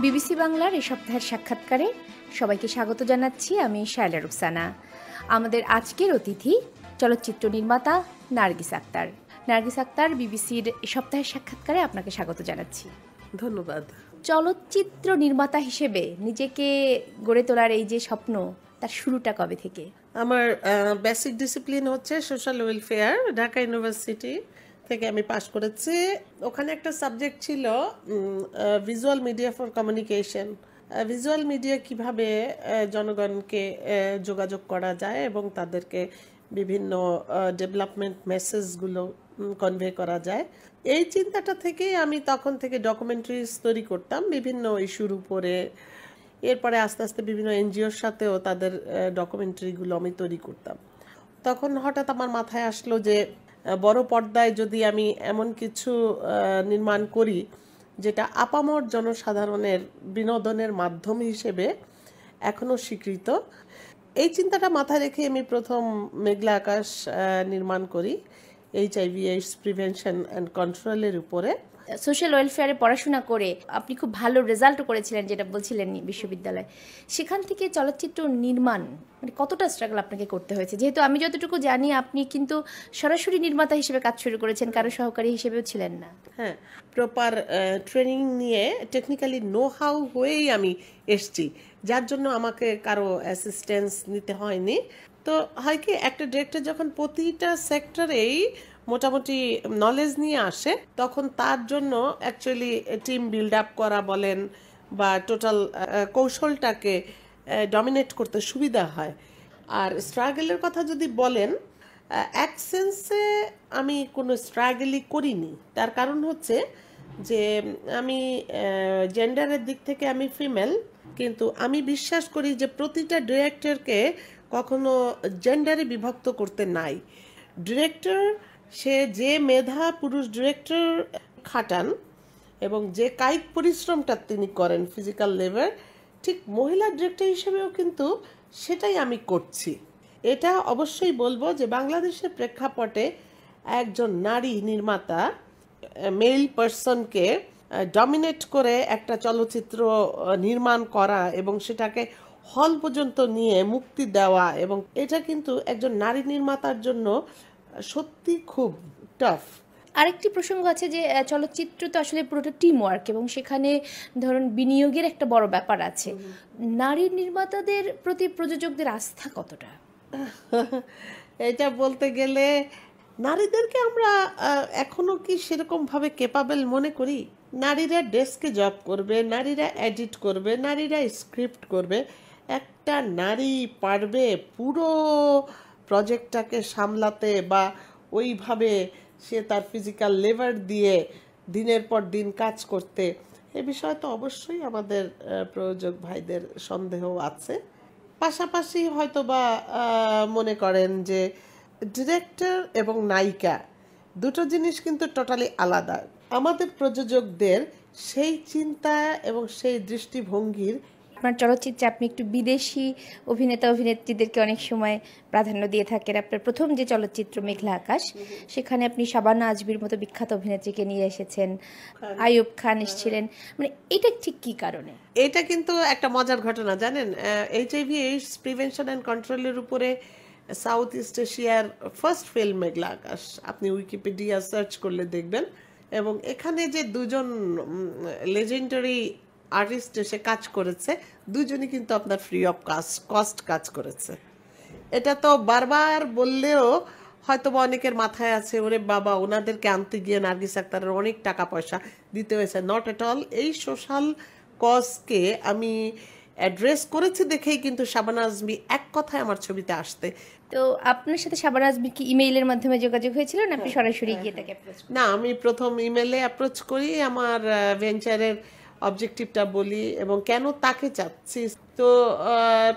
BBC বাংলার এই সপ্তাহের সাক্ষাৎকারে সবাইকে স্বাগত জানাচ্ছি। আমি শায়লা রুকসানা। আমাদের আজকের অতিথি চলচ্চিত্র নির্মাতা নার্গিস আক্তার। নার্গিস আক্তার, বিবিসির এই সপ্তাহের সাক্ষাৎকারে আপনাকে স্বাগত জানাচ্ছি। ধন্যবাদ। চলচ্চিত্র নির্মাতা হিসেবে নিজেকে গড়ে তোলার এই যে স্বপ্ন, তার শুরুটা কবে থেকে? আমার বেসিক ডিসিপ্লিন হচ্ছে সোশ্যাল ওয়েলফেয়ার। ঢাকা ইউনিভার্সিটি থেকে আমি পাশ করেছি। ওখানে একটা সাবজেক্ট ছিল visual media for communication. Visual media কিভাবে জনগণকে যোগাযোগ করা যায় এবং তাদেরকে বিভিন্ন ডেভেলপমেন্ট মেসেজগুলো কনভে করা যায়। এই চিন্তাটা থেকেই আমি তখন থেকে ডকুমেন্টারিজ তৈরি করতাম বিভিন্ন ইস্যুর উপরে। এরপরে আস্তে আস্তে বিভিন্ন এনজিওর সাথেও তাদের ডকুমেন্টারিগুলো আমি তৈরি করতাম। তখন হঠাৎ আমার মাথায় আসলো যে বড় পর্দায় যদি আমি এমন কিছু নির্মাণ করি যেটা আপামর জনসাধারণের বিনোদনের মাধ্যম হিসেবে এখনও স্বীকৃত, এই চিন্তাটা মাথায় রেখে আমি প্রথম মেঘলা আকাশ নির্মাণ করি HIV/AIDS প্রিভেনশন অ্যান্ড কন্ট্রোলের উপরে। সোশ্যাল ওয়েলফেয়ারে পড়াশোনা করে আপনি খুব ভালো রেজাল্টও করেছিলেন, যেটা বলছিলেন বিশ্ববিদ্যালয়ে। সেখান থেকে চলচ্চিত্র নির্মাণ মানে কতটা স্ট্রাগল আপনাকে করতে হয়েছে? যেহেতু আমি যতটুকু জানি আপনি কিন্তু সরাসরি নির্মাতা হিসেবে কাজ শুরু করেছেন, কারো সহকারী হিসেবেও ছিলেন না। হ্যাঁ, প্রপার ট্রেনিং নিয়ে টেকনিক্যালি নো হাউ হয়েই আমি এসছি, যার জন্য আমাকে কারো অ্যাসিস্ট্যান্স নিতে হয়নি। তো হয় কি, একটা ডিরেক্টর যখন প্রতিটা সেক্টরেই মোটামুটি নলেজ নিয়ে আসে, তখন তার জন্য অ্যাকচুয়ালি টিম বিল্ড আপ করা বলেন বা টোটাল কৌশলটাকে ডমিনেট করতে সুবিধা হয়। আর স্ট্রাগলের কথা যদি বলেন, এক সেন্সে আমি কোনো স্ট্রাগলই করিনি। তার কারণ হচ্ছে যে আমি জেন্ডারের দিক থেকে আমি ফিমেল, কিন্তু আমি বিশ্বাস করি যে প্রতিটা ডিরেক্টরকে কখনো জেন্ডারে বিভক্ত করতে নাই। ডিরেক্টর সে যে মেধা পুরুষ ডিরেক্টর খাটান এবং যে কায়িক পরিশ্রমটা তিনি করেন, ফিজিক্যাল লেবার, ঠিক মহিলা ডিরেক্টর হিসেবেও কিন্তু সেটাই আমি করছি। এটা অবশ্যই বলবো যে বাংলাদেশের প্রেক্ষাপটে একজন নারী নির্মাতা মেল পার্সনকে ডমিনেট করে একটা চলচ্চিত্র নির্মাণ করা এবং সেটাকে হল পর্যন্ত নিয়ে মুক্তি দেওয়া, এবং এটা কিন্তু একজন নারী নির্মাতার জন্য সত্যি খুব টাফ। আরেকটি প্রসঙ্গ আছে যে চলচ্চিত্র তো আসলে পুরোটা টিম ওয়ার্ক, এবং সেখানে ধরুন বিনিয়োগের একটা বড় ব্যাপার আছে। নারী নির্মাতাদের প্রতি প্রযোজকদের আস্থা কতটা? এটা বলতে গেলে নারীদেরকে আমরা এখনো কি সেরকম ভাবে ক্যাপাবল মনে করি? নারীরা ডেস্কে জব করবে, নারীরা এডিট করবে, নারীরা স্ক্রিপ্ট করবে। একটা নারী পারবে পুরো প্রজেক্টটাকে সামলাতে বা ওইভাবে সে তার ফিজিক্যাল লেবার দিয়ে দিনের পর দিন কাজ করতে? এ বিষয়ে তো অবশ্যই আমাদের প্রযোজক ভাইদের সন্দেহ আছে। পাশাপাশি হয়তো বা মনে করেন যে ডিরেক্টর এবং নায়িকা দুটো জিনিস কিন্তু টোটালি আলাদা। আমাদের প্রযোজকদের সেই চিন্তা এবং সেই দৃষ্টিভঙ্গির, আপনার চলচ্চিত্রে আপনি একটু বিদেশি অভিনেতা অভিনেত্রীদেরকে অনেক সময় প্রাধান্য দিয়ে থাকেন। আপনার প্রথম যে চলচ্চিত্র মেঘলা আকাশ, সেখানে আপনি শাবানা আজমির মতো বিখ্যাত অভিনেত্রীকে নিয়ে এসেছেন, আইয়ুব খান এসেছিলেন। মানে এটা ঠিক কি কারণে? এটা কিন্তু একটা মজার ঘটনা, জানেন। HIV/AIDS প্রিভেনশন অ্যান্ড কন্ট্রোলের উপরে সাউথ ইস্ট এশিয়ার ফার্স্ট ফিল্ম মেঘলা আকাশ। আপনি উইকিপিডিয়া সার্চ করলে দেখবেন। এবং এখানে যে দুজন লেজেন্ডারি আর্টিস্ট এসে কাজ করেছে, দুজনই কিন্তু আপনার ফ্রি অফ কস্ট কাজ করেছে। এটা তো বারবার বললেও হয়তো বা অনেকের মাথায় আছে, ওরে বাবা, ওনাদেরকে আনতে গিয়ে নার্গিস আক্তারের অনেক টাকা পয়সা দিতে হয়েছে। Not at all. এই সোশ্যাল কজকে আমি অ্যাড্রেস করেছি দেখেই কিন্তু শাবানা আজমি এক কথায় আমার ছবিতে আসতে। তো আপনার সাথে শাবানা আজমি কি ইমেইলের মাধ্যমে যোগাযোগ হয়েছিল, না আপনি সরাসরি গিয়ে তাকে অ্যাপ্রোচ? না, আমি প্রথম ইমেলে অ্যাপ্রোচ করি, আমার ভেঞ্চারের অবজেক্টিভটা বলি এবং কেন তাকে চাচ্ছি। তো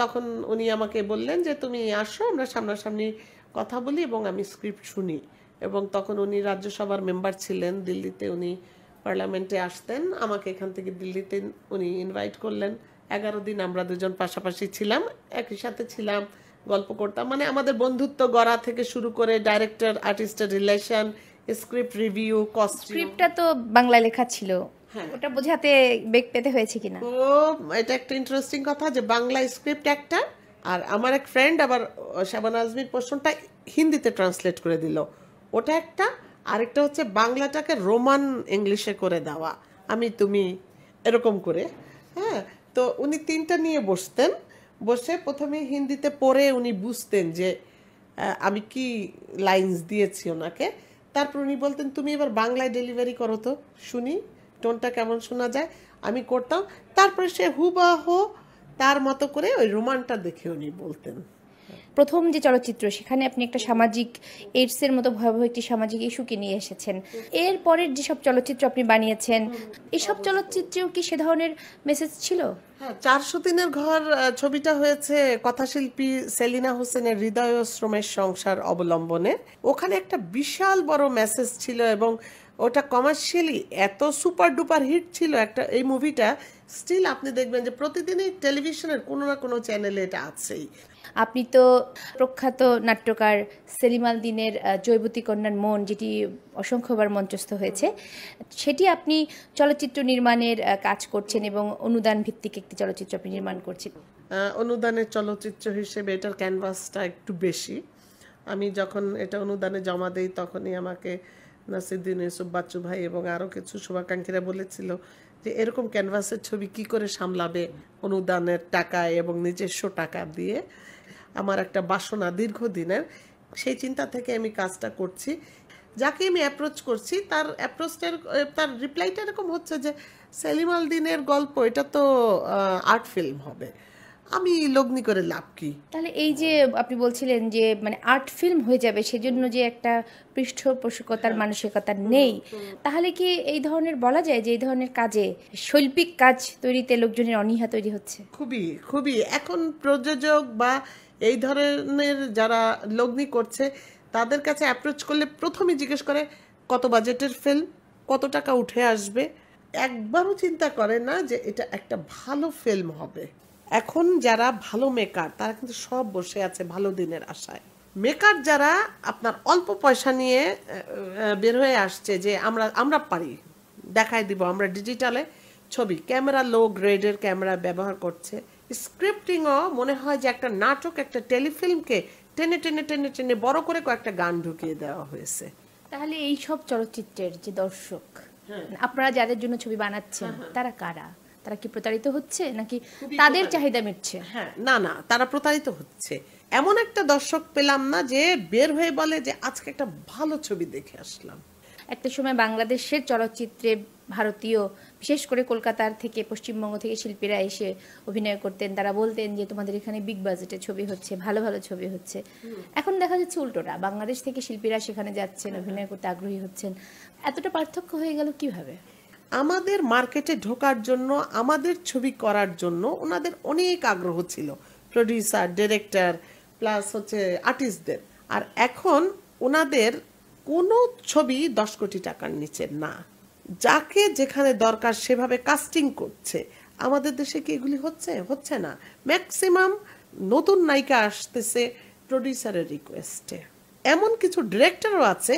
তখন উনি আমাকে বললেন যে তুমি আসো, আমরা সামনাসামনি কথা বলি এবং আমি স্ক্রিপ্ট শুনি। এবং তখন উনি রাজ্যসভার মেম্বার ছিলেন দিল্লিতে, উনি পার্লামেন্টে আসতেন। আমাকে এখান থেকে দিল্লিতে উনি ইনভাইট করলেন। 11 দিন আমরা দুজন পাশাপাশি ছিলাম, একই সাথে ছিলাম, গল্প করতাম। মানে আমাদের বন্ধুত্ব গড়া থেকে শুরু করে ডাইরেক্টর আর্টিস্টের রিলেশন, স্ক্রিপ্ট রিভিউ, কস্টিউম। স্ক্রিপ্টটা তো বাংলায় লেখা ছিল। ওটা বোঝাতে বেগ পেতে হয়েছে কিনা? তো এটা একটা ইন্টারেস্টিং কথা যে বাংলা স্ক্রিপ্ট একটা, আর আমার এক ফ্রেন্ড আবার শাবানা আজমির পোর্শনটা হিন্দিতে ট্রান্সলেট করে দিল, ওটা একটা। আরেকটা হচ্ছে বাংলাটাকে রোমান ইংলিশে করে দেওয়া, আমি তুমি এরকম করে। হ্যাঁ, তো উনি তিনটা নিয়ে বসতেন, বসে প্রথমে হিন্দিতে পড়ে উনি বুঝতেন যে আমি কি লাইনস দিয়েছি ওনাকে। তারপর উনি বলতেন তুমি এবার বাংলায় ডেলিভারি করো তো শুনি, টোনটা কেমন শোনা যায়। আমি করতাম, তারপরে সে হুবাহু তার মতো করে ওই রোমানটা দেখে উনি বলতেন। প্রথম যে চলচ্চিত্র, সেখানে আপনি একটা সামাজিক এইডসের মতো ভয়াবহ একটি সামাজিক ইস্যুকে নিয়ে এসেছেন। এর পরের যেসব চলচ্চিত্র আপনি বানিয়েছেন, এসব চলচ্চিত্রেও কি সে ধরনের মেসেজ ছিল? হ্যাঁ, 400 দিনের ঘর ছবিটা হয়েছে কথাশিল্পী সেলিনা হোসেনের হৃদয় ও শ্রমের সংসার অবলম্বনে। ওখানে একটা বিশাল বড় মেসেজ ছিল এবং ওটা কমার্শিয়ালি এত সুপার ডুপার হিট ছিল একটা, এই মুভিটা স্টিল আপনি দেখবেন যে প্রতিদিনই টেলিভিশনের কোনো না কোনো চ্যানেলে এটা আছেই। আপনি তো প্রখ্যাত নাট্যকার সেলিম আল দীনের জয়বতী কন্যার মন, যেটি অসংখ্যবার মঞ্চস্থ হয়েছে, সেটি আপনি চলচ্চিত্র নির্মাণের কাজ করছেন এবং অনুদান ভিত্তিক একটি চলচ্চিত্র আপনি নির্মাণ করছেন। অনুদানের চলচ্চিত্র হিসেবে এটার ক্যানভাসটা একটু বেশি। আমি যখন এটা অনুদানে জমা দেই তখনই আমাকে নাসিরুদ্দিন ইউসুফ বাচ্চু ভাই এবং আরও কিছু শুভাকাঙ্ক্ষীরা বলেছিল যে এরকম ক্যানভাসের ছবি কি করে সামলাবে অনুদানের টাকায় এবং নিজস্ব টাকা দিয়ে। আমার একটা বাসনা দীর্ঘদিনের, সেই চিন্তা থেকে আমি কাজটা করছি। যাকে আমি অ্যাপ্রোচ করছি তার রিপ্লাইটা এরকম হচ্ছে যে সেলিম আল দীনের গল্প, এটা তো আর্ট ফিল্ম হবে, আমি লগ্নি করে লাভ কি। তাহলে এই যে আপনি বলছিলেন যে মানে আর্ট ফিল্ম হয়ে যাবে, সেজন্য যে একটা পৃষ্ঠপোষকতার মানসিকতা নেই, তাহলে কি এই ধরনের বলা যায় যে এই ধরনের কাজে, শৈল্পিক কাজ তৈরিতে লোকজনের অনীহা তৈরি হচ্ছে? খুবই খুবই এখন প্রযোজক বা এই ধরনের যারা লগ্নি করছে তাদের কাছে অ্যাপ্রোচ করলে প্রথমে জিজ্ঞেস করে কত বাজেটের ফিল্ম, কত টাকা উঠে আসবে। একবারও চিন্তা করে না যে এটা একটা ভালো ফিল্ম হবে। এখন যারা ভালো মেকার তারা কিন্তু সব বসে আছে ভালো দিনের আশায়। মেকার যারা আপনার অল্প পয়সা নিয়ে বের হয়ে আসছে যে আমরা পারি, দেখাই দিব, আমরা ডিজিটালে ছবি, ক্যামেরা লো গ্রেডের ক্যামেরা ব্যবহার করছে। স্ক্রিপ্টিংও মনে হয় যে একটা নাটক, একটা টেলিফিল্মকে টেনে টেনে টেনে টেনে বড় করে কয়েকটা গান ঢুকিয়ে দেওয়া হয়েছে। তাহলে এই সব চলচ্চিত্রের যে দর্শক, আপনারা যাদের জন্য ছবি বানাচ্ছেন, তারা কারা? তারা কি প্রতারিত হচ্ছে নাকি তাদের চাহিদা মিটছে? হ্যাঁ, না না, তারা প্রতারিত হচ্ছে। এমন একটা দর্শক পেলাম না যে বের হয়ে বলে যে আজকে একটা ভালো ছবি দেখে আসলাম। একটা সময় বাংলাদেশের চলচ্চিত্রে ভারতীয়, বিশেষ করে কলকাতার থেকে, পশ্চিমবঙ্গ থেকে শিল্পীরা এসে অভিনয় করতেন। তারা বলতেন যে তোমাদের এখানে বিগ বাজেটের ছবি হচ্ছে, ভালো ভালো ছবি হচ্ছে। এখন দেখা যাচ্ছে উল্টোটা, বাংলাদেশ থেকে শিল্পীরা সেখানে যাচ্ছেন, অভিনয় করতে আগ্রহী হচ্ছেন। এতটা পার্থক্য হয়ে গেল কিভাবে? আমাদের মার্কেটে ঢোকার জন্য, আমাদের ছবি করার জন্য ওনাদের অনেক আগ্রহ ছিল, প্রডিউসার, ডিরেক্টর প্লাস হচ্ছে আর্টিস্টদের। আর এখন ওনাদের কোনো ছবি 10 কোটি টাকার নিচে না, যাকে যেখানে দরকার সেভাবে কাস্টিং করছে। আমাদের দেশে কি এগুলি হচ্ছে না। ম্যাক্সিমাম নতুন নায়িকা আসতেছে প্রডিউসারের রিকোয়েস্টে। এমন কিছু ডিরেক্টরও আছে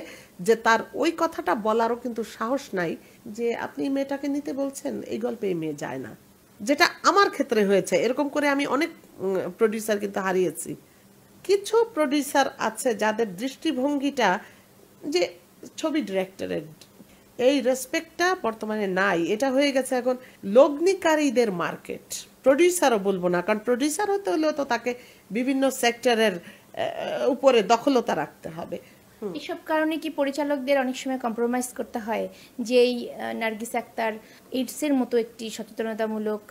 যে তার ওই কথাটা বলারও কিন্তু সাহস নাই যে আপনি মেয়েটাকে নিতে বলছেন, এই গল্পে এই মেয়ে যায় না। যেটা আমার ক্ষেত্রে হয়েছে, এরকম করে আমি অনেক প্রডিউসার কিন্তু হারিয়েছি। কিছু প্রডিউসার আছে যাদের দৃষ্টিভঙ্গিটা যে ছবি ডিরেক্টরের, এই রেসপেক্টটা বর্তমানে নাই। এটা হয়ে গেছে এখন লগ্নিকারীদের মার্কেট। প্রডিউসারও বলবো না, কারণ প্রডিউসার হতে হলেও তো তাকে বিভিন্ন সেক্টরের উপরে দখলতা রাখতে হবে। এসব কারণে কি পরিচালকদের অনেক সময় কম্প্রোমাইজ করতে হয়? যেই নার্গিস আক্তার এইডসের মতো একটি সচেতনতামূলক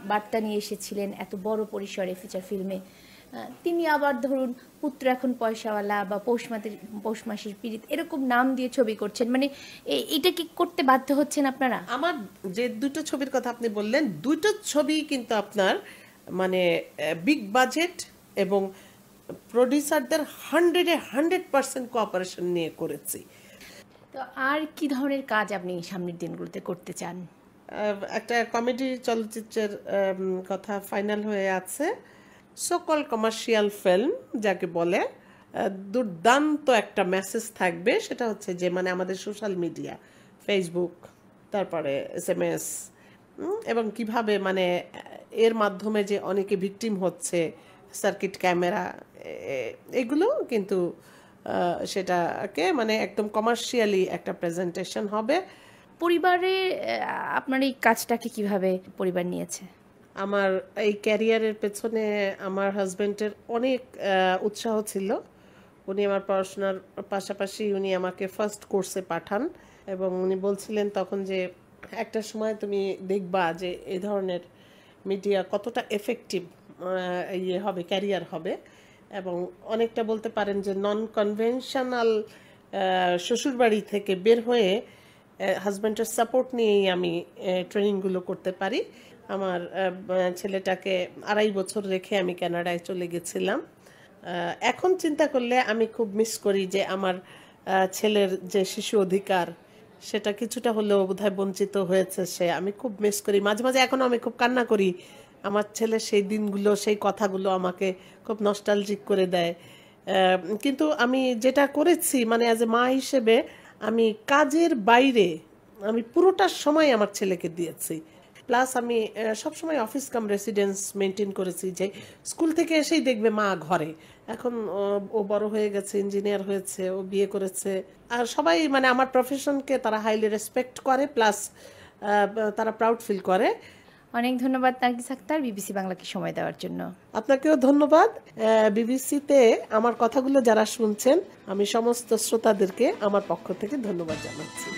বার্তা নিয়ে এসেছিলেন এত বড় পরিসরে ফিচার ফিল্মে, তিনি আবার ধরুন পুত্র এখন পয়সাওয়ালা বা পৌষ মাসের পীড়িত এরকম নাম দিয়ে ছবি করছেন, মানে এটা কি করতে বাধ্য হচ্ছেন আপনারা? আমার যে দুটো ছবির কথা আপনি বললেন, দুটো ছবি কিন্তু আপনার মানে বিগ বাজেট এবং প্রডিউসারদের 100% কোঅপারেশন নিয়ে করেছি। তো আর কি ধরনের কাজ আপনি সামনের দিনগুলোতে করতে চান? একটা কমেডি চলচ্চিত্রের কথা ফাইনাল হয়ে আছে, সকল কমার্শিয়াল ফিল্ম যাকে বলে, দুর্দান্ত একটা মেসেজ থাকবে। সেটা হচ্ছে যে মানে আমাদের সোশ্যাল মিডিয়া, ফেসবুক, তারপরে SMS, এবং কিভাবে মানে এর মাধ্যমে যে অনেকে ভিকটিম হচ্ছে, সার্কিট ক্যামেরা, এগুলো কিন্তু সেটাকে মানে একদম কমার্শিয়ালি একটা প্রেজেন্টেশন হবে। পরিবারে আপনার এই কাজটাকে কিভাবে পরিবার নিয়েছে? আমার এই ক্যারিয়ারের পেছনে আমার হাজবেন্ডের অনেক উৎসাহ ছিল। উনি আমার পড়াশোনার পাশাপাশি উনি আমাকে ফার্স্ট কোর্সে পাঠান এবং উনি বলছিলেন তখন যে একটা সময় তুমি দেখবা যে এই ধরনের মিডিয়া কতটা এফেক্টিভ ইয়ে হবে, ক্যারিয়ার হবে, এবং অনেকটা বলতে পারেন যে নন কনভেনশনাল শ্বশুরবাড়ি থেকে বের হয়ে হাজব্যান্ডের সাপোর্ট নিয়েই আমি ট্রেনিংগুলো করতে পারি। আমার ছেলেটাকে 2.5 বছর রেখে আমি কানাডায় চলে গেছিলাম। এখন চিন্তা করলে আমি খুব মিস করি যে আমার ছেলের যে শিশু অধিকার সেটা কিছুটা হলেও বোধহয় বঞ্চিত হয়েছে সে। আমি খুব মিস করি, মাঝে মাঝে এখনো আমি খুব কান্না করি। আমার ছেলে সেই দিনগুলো, সেই কথাগুলো আমাকে খুব নস্টালজিক করে দেয়। কিন্তু আমি যেটা করেছি মানে অ্যাজ এ মা হিসেবে, আমি কাজের বাইরে আমি পুরোটা সময় আমার ছেলেকে দিয়েছি। প্লাস আমি সবসময় অফিস কাম রেসিডেন্স মেনটেন করেছি, যে স্কুল থেকে এসেই দেখবে মা ঘরে। এখন ও বড় হয়ে গেছে, ইঞ্জিনিয়ার হয়েছে, ও বিয়ে করেছে, আর সবাই মানে আমার প্রফেশনকে তারা হাইলি রেসপেক্ট করে, প্লাস তারা প্রাউড ফিল করে। অনেক ধন্যবাদ নার্গিস আক্তার, বিবিসি বাংলাকে সময় দেওয়ার জন্য। আপনাকেও ধন্যবাদ। বিবিসিতে আমার কথাগুলো যারা শুনছেন, আমি সমস্ত শ্রোতাদেরকে আমার পক্ষ থেকে ধন্যবাদ জানাচ্ছি।